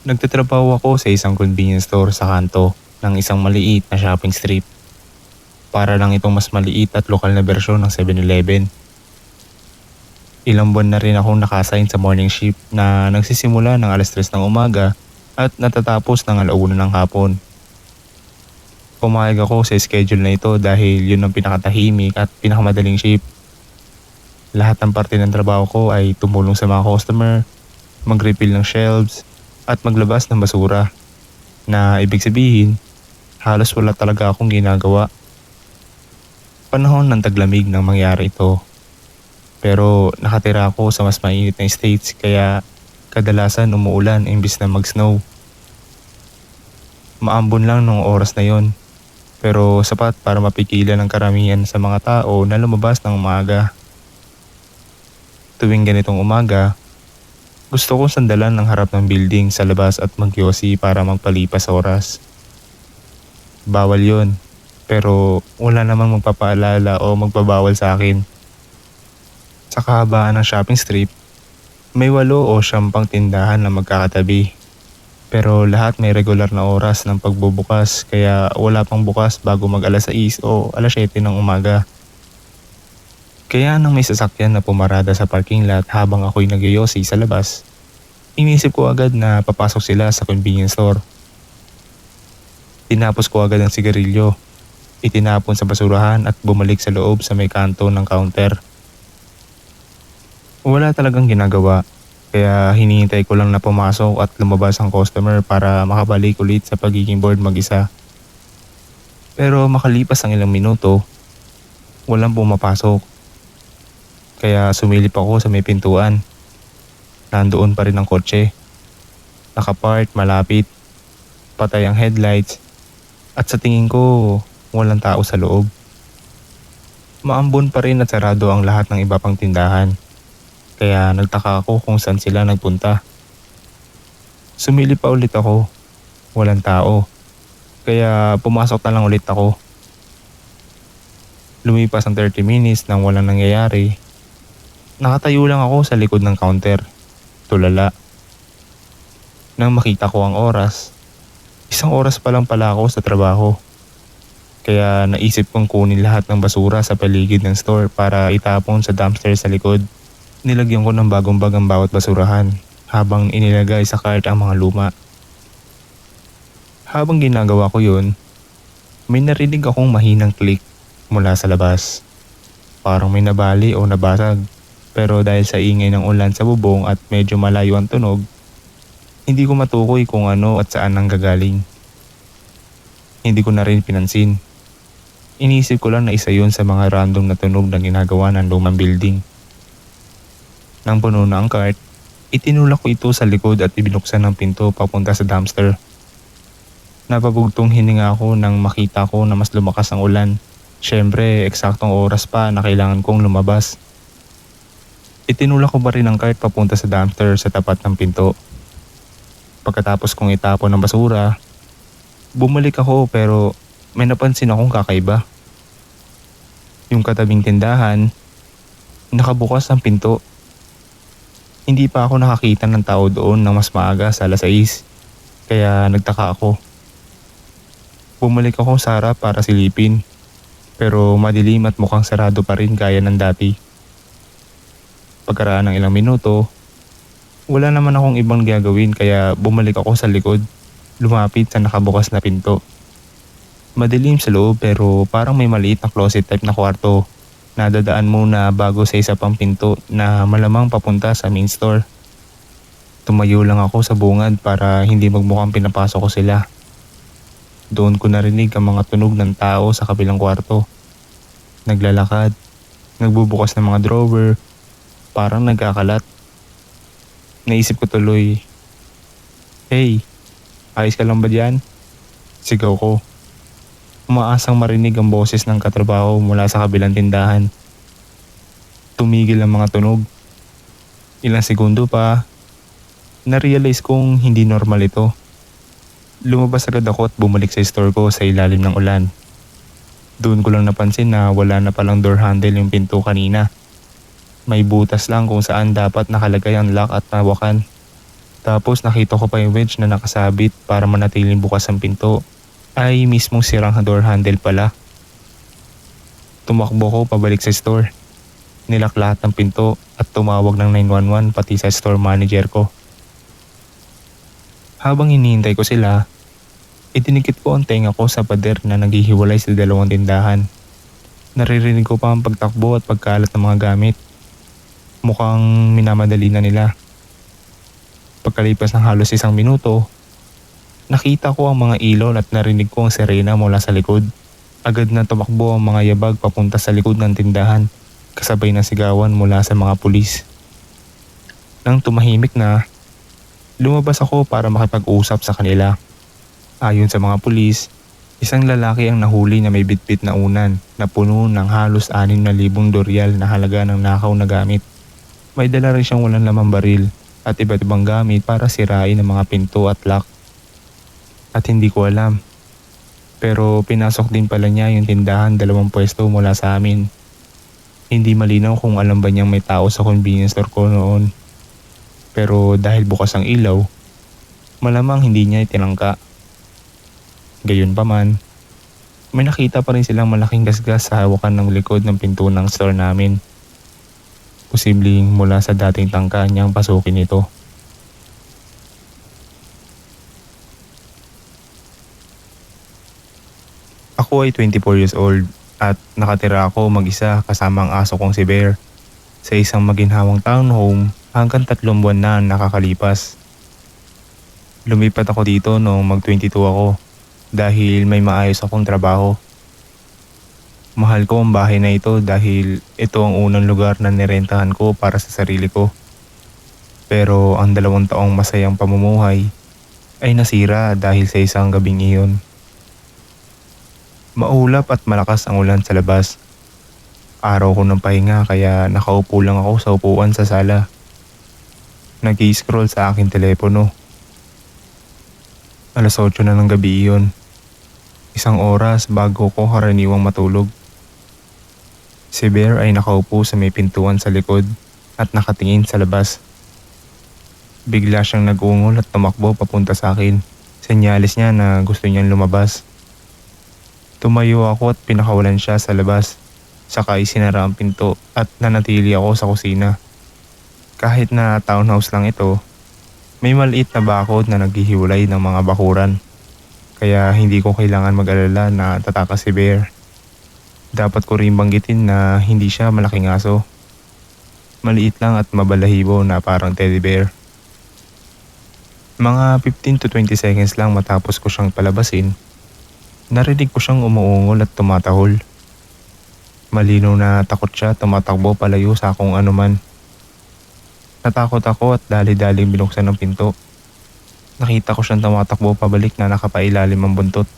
Nagtatrabaho ako sa isang convenience store sa kanto ng isang maliit na shopping strip. Para lang itong mas maliit at lokal na bersyon ng 7-Eleven. Ilang buwan na rin akong nakasign sa morning shift na nagsisimula ng 3:00 ng umaga at natatapos ng 1:00 ng hapon. Pumayag ako sa schedule na ito dahil yun ang pinakatahimik at pinakamadaling shift. Lahat ng parte ng trabaho ko ay tumulong sa mga customer, mag-refill ng shelves, at maglabas ng basura. Na ibig sabihin, halos wala talaga akong ginagawa. Panahon ng taglamig nang mangyari ito. Pero nakatira ako sa mas mainit na states kaya kadalasan umuulan imbis na mag-snow. Maambon lang nung oras na yon, pero sapat para mapigilan ang karamihan sa mga tao na lumabas ng umaga. Tuwing ganitong umaga, gusto kong sandalan ang harap ng building sa labas at magyosi para magpalipas oras. Bawal yon, pero wala namang magpapaalala o magbabawal sa akin. Sa kahabaan ng shopping strip, may 8 o 9 pang tindahan na magkakatabi. Pero lahat may regular na oras ng pagbubukas kaya wala pang bukas bago mag 6:00 o 7:00 ng umaga. Kaya nang may sasakyan na pumarada sa parking lot habang ako'y nagyoyosi sa labas, inisip ko agad na papasok sila sa convenience store. Tinapos ko agad ang sigarilyo, itinapon sa basurahan at bumalik sa loob sa may kanto ng counter. Wala talagang ginagawa, kaya hinihintay ko lang na pumasok at lumabas ang customer para makabalik ulit sa pagiging bored mag-isa. Pero makalipas ang ilang minuto, walang pumapasok. Kaya sumilip ako sa may pintuan. Nandoon pa rin ang kotse. Nakapark malapit, patay ang headlights, at sa tingin ko, walang tao sa loob. Maambon pa rin at sarado ang lahat ng iba pang tindahan. Kaya nagtaka ako kung saan sila nagpunta. Sumilip pa ulit ako. Walang tao. Kaya pumasok na lang ulit ako. Lumipas ang 30 minutes nang walang nangyayari. Nakatayo lang ako sa likod ng counter. Tulala. Nang makita ko ang oras, 1 oras pa lang pala ako sa trabaho. Kaya naisip kong kunin lahat ng basura sa paligid ng store para itapon sa dumpster sa likod. Nilagyan ko ng bagong bag ang bawat basurahan habang inilagay sa cart ang mga luma. Habang ginagawa ko yun, may narinig akong mahinang click mula sa labas. Parang may nabali o nabasag, pero dahil sa ingay ng ulan sa bubong at medyo malayo ang tunog, hindi ko matukoy kung ano at saan nanggagaling. Hindi ko na rin pinansin. Iniisip ko lang na isa yun sa mga random na tunog na ginagawa ng lumang building. Nang puno na ang cart, itinulak ko ito sa likod at ibinuksan ng pinto papunta sa dumpster. Napabugtong hininga ako nang makita ko na mas lumakas ang ulan. Siyempre, eksaktong oras pa na kailangan kong lumabas. Itinulak ko pa rin ang cart papunta sa dumpster sa tapat ng pinto. Pagkatapos kong itapon ng basura, bumalik ako pero may napansin akong kakaiba. Yung katabing tindahan, nakabukas ang pinto. Hindi pa ako nakakita ng tao doon ng mas maaga sa 6:00, kaya nagtaka ako. Bumalik ako sa harap para silipin, pero madilim at mukhang sarado pa rin gaya ng dati. Pagkaraan ng ilang minuto, wala naman akong ibang gagawin kaya bumalik ako sa likod, lumapit sa nakabukas na pinto. Madilim sa loob pero parang may maliit na closet type na kwarto. Nadadaan muna bago sa isa pang pinto na malamang papunta sa main store. Tumayo lang ako sa bungad para hindi magmukhang pinapasok ko sila. Doon ko narinig ang mga tunog ng tao sa kabilang kwarto. Naglalakad, nagbubukas ng mga drawer, parang nagkakalat. Naisip ko tuloy, "Hey, ayos ka lang ba dyan?" Sigaw ko. Umaasang marinig ang boses ng katrabaho mula sa kabilang tindahan. Tumigil ang mga tunog. Ilang segundo pa, na-realize kong hindi normal ito. Lumabas agad ako at bumalik sa store ko sa ilalim ng ulan. Doon ko lang napansin na wala na palang door handle yung pinto kanina. May butas lang kung saan dapat nakalagay ang lock at nawakan. Tapos nakita ko pa yung wedge na nakasabit para manatiling bukas ang pinto. Ay mismong sirang door handle pala. Tumakbo ko pabalik sa store. Nilak lahat ng pinto at tumawag ng 911 pati sa store manager ko. Habang hinihintay ko sila, itinikit ko ang tenga ko sa pader na naghihiwalay sa dalawang tindahan. Naririnig ko pa ang pagtakbo at pagkalat ng mga gamit. Mukhang minamadali na nila. Pagkalipas ng halos 1 minuto, nakita ko ang mga ilaw at narinig ko ang sirena mula sa likod. Agad na tumakbo ang mga yabag papunta sa likod ng tindahan, kasabay ng sigawan mula sa mga pulis. Nang tumahimik na, lumabas ako para makipag-usap sa kanila. Ayon sa mga pulis, isang lalaki ang nahuli na may bitbit na unan na puno ng halos 6,000 doryal na halaga ng nakaw na gamit. May dala rin siyang walang lamang baril at iba't ibang gamit para sirain ang mga pinto at lock. At hindi ko alam. Pero pinasok din pala niya yung tindahan 2 pwesto mula sa amin. Hindi malinaw kung alam ba niyang may tao sa convenience store ko noon. Pero dahil bukas ang ilaw, malamang hindi niya itinangka. Gayunpaman, may nakita pa rin silang malaking gasgas sa hawakan ng likod ng pinto ng store namin. Posibleng mula sa dating tangka niyang pasukin ito. Ako ay 24 years old at nakatira ako mag-isa kasama ang aso kong si Bear sa isang maginhawang townhome hanggang 3 buwan na ang nakakalipas. Lumipat ako dito noong mag-22 ako dahil may maayos akong trabaho. Mahal ko ang bahay na ito dahil ito ang unang lugar na nirentahan ko para sa sarili ko. Pero ang 2 taong masayang pamumuhay ay nasira dahil sa isang gabing iyon. Maulap at malakas ang ulan sa labas. Araw ko ng pahinga kaya nakaupo lang ako sa upuan sa sala. Nag-i-scroll sa aking telepono. Alas 8 na ng gabi iyon. 1 oras bago ko karaniwang matulog. Si Bear ay nakaupo sa may pintuan sa likod at nakatingin sa labas. Bigla siyang nag-ungol at tumakbo papunta sa akin. Senyales niya na gusto niyang lumabas. Tumayo ako at pinakawalan siya sa labas. Saka isinara ang pinto at nanatili ako sa kusina. Kahit na townhouse lang ito, may maliit na bakod na naghihiwalay ng mga bakuran. Kaya hindi ko kailangan mag-alala na tatakas si Bear. Dapat ko rin banggitin na hindi siya malaking aso. Maliit lang at mabalahibo na parang teddy bear. Mga 15 to 20 seconds lang matapos ko siyang palabasin, narinig ko siyang umuungol at tumatahol. Malinaw na takot siya, tumatakbo palayo sa kung anuman. Natakot ako at dali-daling binuksan ng pinto. Nakita ko siyang tumatakbo pabalik na nakapailalim ang buntot.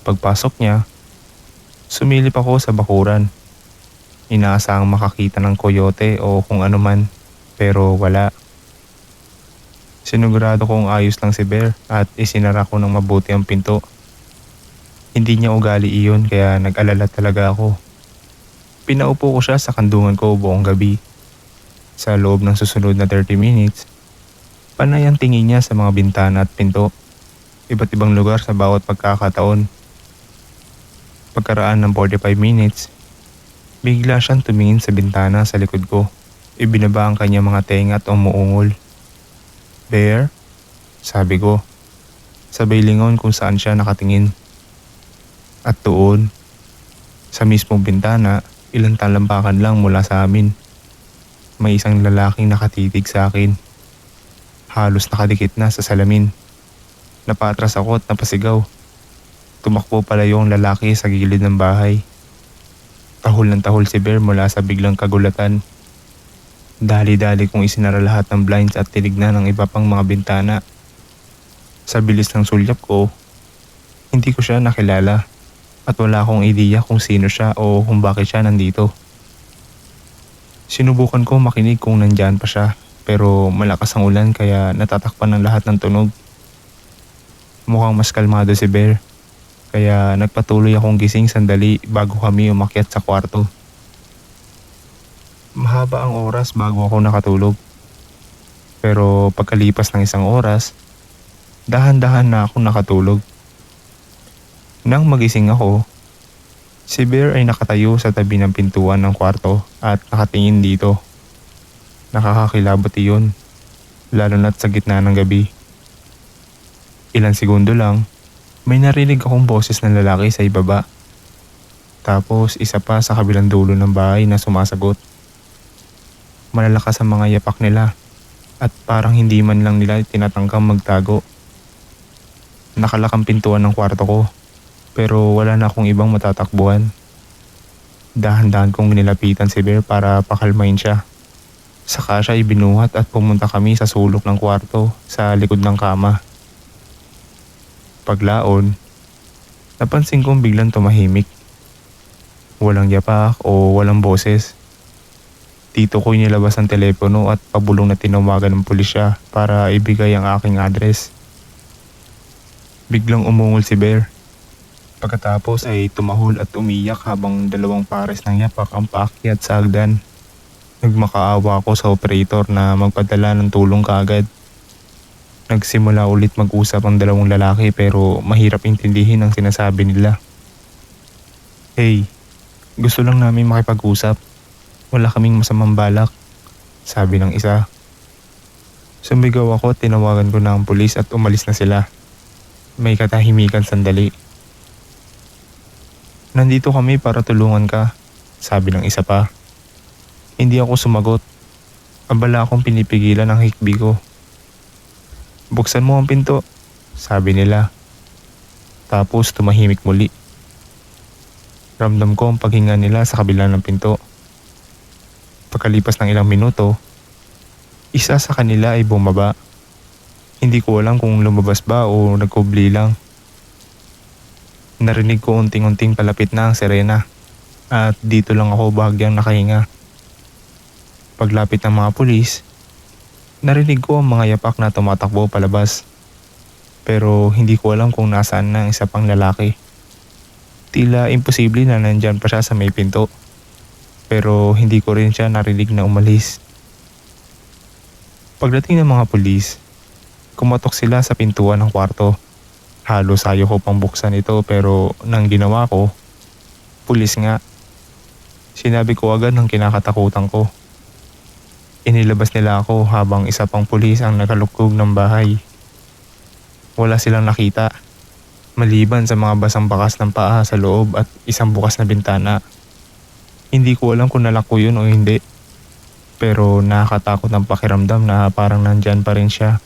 Pagpasok niya, sumilip ako sa bakuran. Inaasahang makakita ng coyote o kung anuman, pero wala. Sinigurado kong ayos lang si Bear at isinara ko ng mabuti ang pinto. Hindi niya ugali iyon kaya nag-alala talaga ako. Pinaupo ko siya sa kandungan ko buong gabi. Sa loob ng susunod na 30 minutes, panay ang tingin niya sa mga bintana at pinto. Iba't ibang lugar sa bawat pagkakataon. Pagkaraan ng 45 minutes, bigla siyang tumingin sa bintana sa likod ko. Ibinaba ang kanyang mga tenga at umuungol. "Bear?" sabi ko. Sabay lingon kung saan siya nakatingin. At doon, sa mismong bintana, ilang talampakan lang mula sa amin. May isang lalaking nakatitig sa akin. Halos nakadikit na sa salamin. Napatras ako at napasigaw. Tumakbo palayo ang lalaki sa gilid ng bahay. Tahol ng tahol si Bear mula sa biglang kagulatan. Dali-dali kong isinara lahat ng blinds at tinignan ang iba pang mga bintana. Sa bilis ng sulyap ko, hindi ko siya nakilala at wala akong ideya kung sino siya o kung bakit siya nandito. Sinubukan ko makinig kung nandyan pa siya pero malakas ang ulan kaya natatakpan ng lahat ng tunog. Mukhang mas kalmado si Bear. Kaya nagpatuloy akong gising sandali bago kami umakyat sa kwarto. Mahaba ang oras bago ako nakatulog. Pero pagkalipas ng isang oras, dahan-dahan na akong nakatulog. Nang magising ako, si Bear ay nakatayo sa tabi ng pintuan ng kwarto at nakatingin dito. Nakakakilabot iyon, lalo na't sa gitna ng gabi. Ilang segundo lang, may narinig akong boses ng lalaki sa ibaba. Tapos isa pa sa kabilang dulo ng bahay na sumasagot. Malalakas ang mga yapak nila at parang hindi man lang nila tinatangkang magtago. Nakalak ang pintuan ng kwarto ko pero wala na akong ibang matatakbuhan. Dahan-dahan kong nilapitan si Bear para pakalmain siya. Saka siya ibinuhat at pumunta kami sa sulok ng kwarto sa likod ng kama. Paglaon, napansin kong biglang tumahimik. Walang yapak o walang boses. Dito ko nilabas ang telepono at pabulong na tinawagan ng pulisya para ibigay ang aking address. Biglang umungol si Bear. Pagkatapos ay tumahol at umiyak habang dalawang pares ng yapak ang paakyat sa hagdan. Nagmakaawa ako sa operator na magpadala ng tulong kaagad. Nagsimula ulit mag-usap ang dalawang lalaki pero mahirap intindihin ang sinasabi nila. "Hey, gusto lang namin makipag-usap. Wala kaming masamang balak," sabi ng isa. Sumigaw ako at tinawagan ko na ang pulis at umalis na sila. May katahimikan sandali. "Nandito kami para tulungan ka," sabi ng isa pa. Hindi ako sumagot. Abala akong pinipigilan ang hikbi ko. "Buksan mo ang pinto," sabi nila. Tapos tumahimik muli. Ramdam ko ang paghinga nila sa kabila ng pinto. Pagkalipas ng ilang minuto, isa sa kanila ay bumaba. Hindi ko alam kung lumabas ba o nagkubli lang. Narinig ko unting-unting palapit na ang sirena at dito lang ako bahagyang nakahinga. Paglapit ng mga pulis, narinig ko ang mga yapak na tumatakbo palabas. Pero hindi ko alam kung nasaan na ang isa pang lalaki. Tila imposible na nandyan pa siya sa may pinto. Pero hindi ko rin siya narinig na umalis. Pagdating ng mga pulis, kumatok sila sa pintuan ng kwarto. Halos ayaw ko pang buksan ito pero nang ginawa ko, pulis nga. Sinabi ko agad ng kinakatakutan ko. Inilabas nila ako habang isa pang pulis ang nakalukog ng bahay. Wala silang nakita, maliban sa mga basang bakas ng paa sa loob at isang bukas na bintana. Hindi ko alam kung nalak ko yun o hindi. Pero nakakatakot ang pakiramdam na parang nandyan pa rin siya.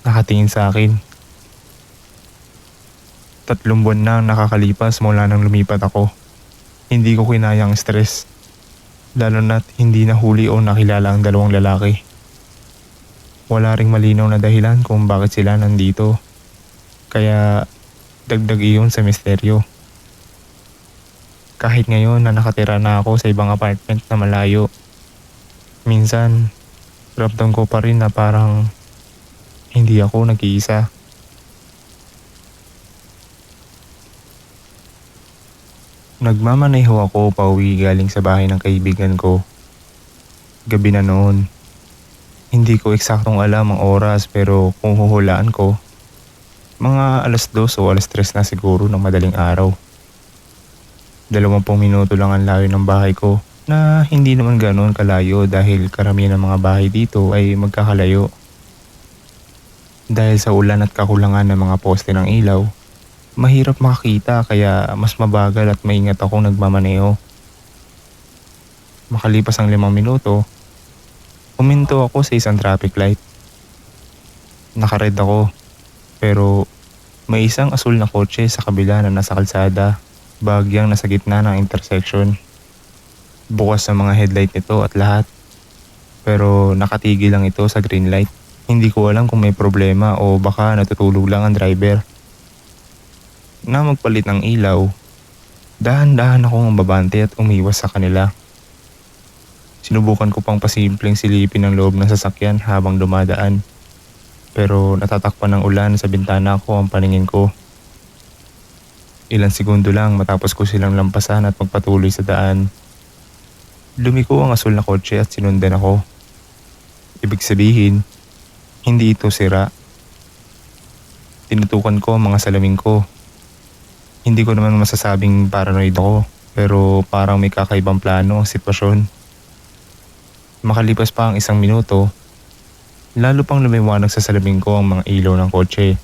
Nakatingin sa akin. 3 buwan na ang nakakalipas mula nang lumipat ako. Hindi ko kinayang stress. Lalo na't hindi nahuli o nakilala ang dalawang lalaki. Wala ring malinaw na dahilan kung bakit sila nandito. Kaya dagdag iyon sa misteryo. Kahit ngayon na nakatira na ako sa ibang apartment na malayo, minsan ramdam ko pa rin na parang hindi ako nag-iisa. Nagmamaneho ako pauwi galing sa bahay ng kaibigan ko. Gabi na noon. Hindi ko eksaktong alam ang oras pero kung huhulaan ko, mga 2:00 o 3:00 na siguro ng madaling araw. 20 minuto lang ang layo ng bahay ko na hindi naman ganoon kalayo dahil karamihan ng mga bahay dito ay magkakalayo. Dahil sa ulan at kakulangan ng mga poste ng ilaw, mahirap makakita kaya mas mabagal at maingat akong nagmamaneho. Makalipas ang 5 minuto, huminto ako sa isang traffic light. Nakared ako, pero may isang asul na kotse sa kabila na nasa kalsada, bahagyang nasa gitna ng intersection. Bukas ang mga headlight nito at lahat, pero nakatigil lang ito sa green light. Hindi ko alam kung may problema o baka natutulog lang ang driver. Na magpalit ng ilaw, dahan-dahan akong umabante at umiwas sa kanila. Sinubukan ko pang pasimpleng silipin ang loob ng sasakyan habang dumadaan. Pero natatakpan ng ulan sa bintana ko ang paningin ko. Ilang segundo lang matapos ko silang lampasan at magpatuloy sa daan. Lumiko ang asul na kotse at sinundan ako. Ibig sabihin, hindi ito sira. Tinutukan ko ang mga salamin ko. Hindi ko naman masasabing paranoid ako, pero parang may kakaibang plano ang sitwasyon. Makalipas pa ang 1 minuto, lalo pang lumiwanag sa salamin ko ang mga ilaw ng kotse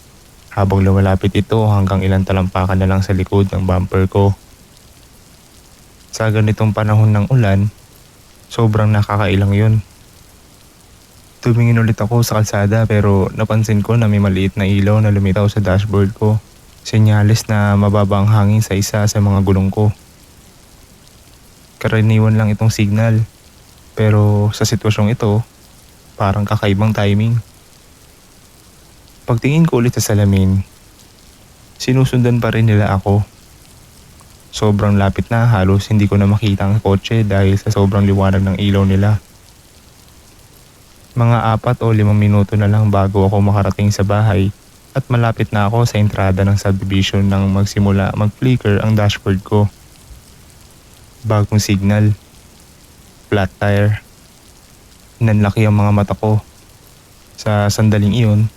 habang lumalapit ito hanggang ilang talampakan na lang sa likod ng bumper ko. Sa ganitong panahon ng ulan, sobrang nakakailang yun. Tumingin ulit ako sa kalsada pero napansin ko na may maliit na ilaw na lumitaw sa dashboard ko. Senyales na mababa ang hangin sa isa sa mga gulong ko. Karaniwan lang itong signal, pero sa sitwasyong ito, parang kakaibang timing. Pagtingin ko ulit sa salamin, sinusundan pa rin nila ako. Sobrang lapit na, halos hindi ko na makita ang kotse dahil sa sobrang liwanag ng ilaw nila. Mga 4 o 5 minuto na lang bago ako makarating sa bahay at malapit na ako sa entrada ng subdivision nang magsimula mag-flicker ang dashboard ko. Bagong signal, flat tire. Nanlaki ang mga mata ko. Sa sandaling iyon,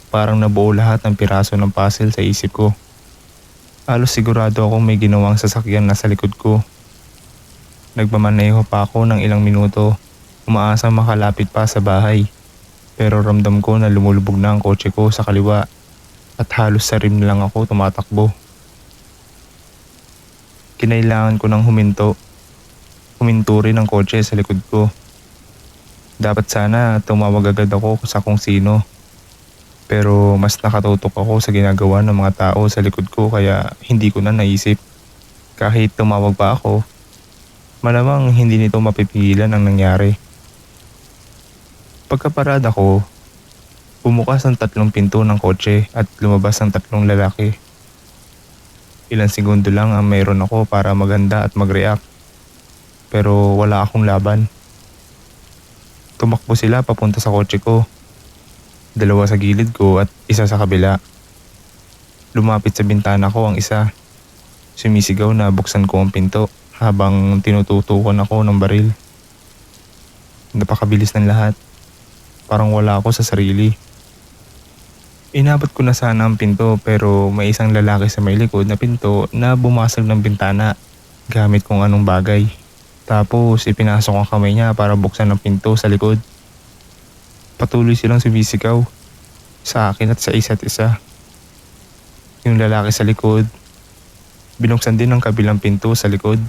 parang nabuo lahat ng piraso ng puzzle sa isip ko. Halos sigurado akong may ginawang sasakyan na sa likod ko. Nagmamaneho pa ako ng ilang minuto, umaasang makalapit pa sa bahay. Pero ramdam ko na lumulubog na ang kotse ko sa kaliwa at halos sa rim lang ako tumatakbo. Kinailangan ko ng huminto. Huminto rin ang kotse sa likod ko. Dapat sana tumawag agad ako sa kung sino. Pero mas nakatutok ako sa ginagawa ng mga tao sa likod ko kaya hindi ko na naisip. Kahit tumawag pa ako, malamang hindi nito mapipigilan ang nangyari. Pagkaparada ko, bumukas ang 3 pinto ng kotse at lumabas ang 3 lalaki. Ilang segundo lang ang mayroon ako para maganda at mag-react. Pero wala akong laban. Tumakbo sila papunta sa kotse ko. 2 sa gilid ko at 1 sa kabila. Lumapit sa bintana ko ang isa. Sumisigaw na buksan ko ang pinto habang tinututukan ako ng baril. Napakabilis ng lahat. Parang wala ako sa sarili. Inabot ko na sana ang pinto pero may isang lalaki sa may likod na pinto na bumasag ng bintana gamit kung anong bagay. Tapos ipinasok ang kamay niya para buksan ang pinto sa likod. Patuloy silang sumisigaw sa akin at sa isa't isa. Yung lalaki sa likod, binuksan din ang kabilang pinto sa likod.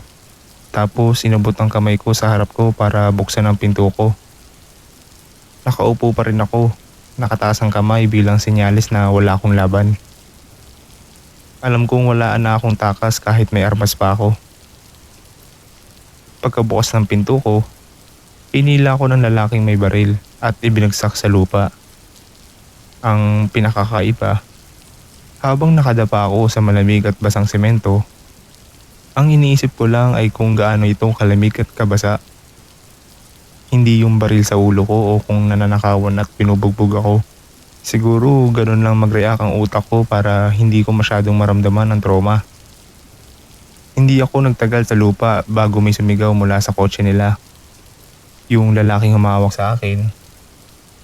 Tapos inabot ang kamay ko sa harap ko para buksan ang pinto ko. Nakaupo pa rin ako, nakataas ang kamay bilang senyales na wala akong laban. Alam kong wala na akong takas kahit may armas pa ako. Pagkabukas ng pinto ko, pinila ko ng lalaking may baril at ibinagsak sa lupa. Ang pinakakaiba, habang nakadapa ako sa malamig at basang semento, ang iniisip ko lang ay kung gaano itong kalamig at kabasa. Hindi yung baril sa ulo ko o kung nananakawan at pinubugbog ako. Siguro ganun lang mag-react ang utak ko para hindi ko masyadong maramdaman ang trauma. Hindi ako nagtagal sa lupa bago may sumigaw mula sa kotse nila. Yung lalaking humawak sa akin,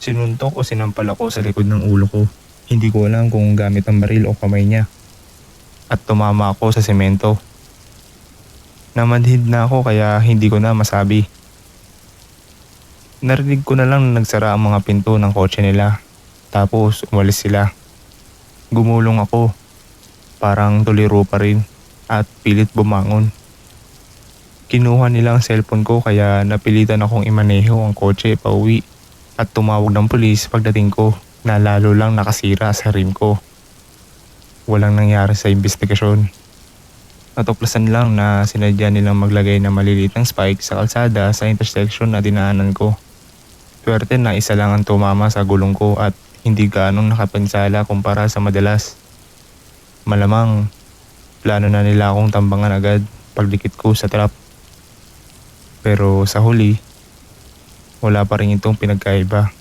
sinuntok o sinampal ako sa likod ng ulo ko. Hindi ko alam kung gamit ang baril o kamay niya. At tumama ako sa semento. Namanhid na ako kaya hindi ko na masabi. Narinig ko na lang na nagsara ang mga pinto ng kotse nila. Tapos umalis sila. Gumulong ako. Parang tuliro pa rin at pilit bumangon. Kinuha nila ang cellphone ko kaya napilitan akong imaneho ang kotse pauwi at tumawag ng pulis pagdating ko na lalo lang nakasira sa rim ko. Walang nangyari sa investigasyon. Natuklasan lang na sinadya nilang maglagay ng maliliit ng spike sa kalsada sa intersection na dinaanan ko. Swerte na isa lang ang tumama sa gulong ko at hindi gaanong nakapinsala kumpara sa madalas. Malamang, plano na nila akong tambangan agad pagdikit ko sa trap. Pero sa huli, wala pa rin itong pinagkaiba.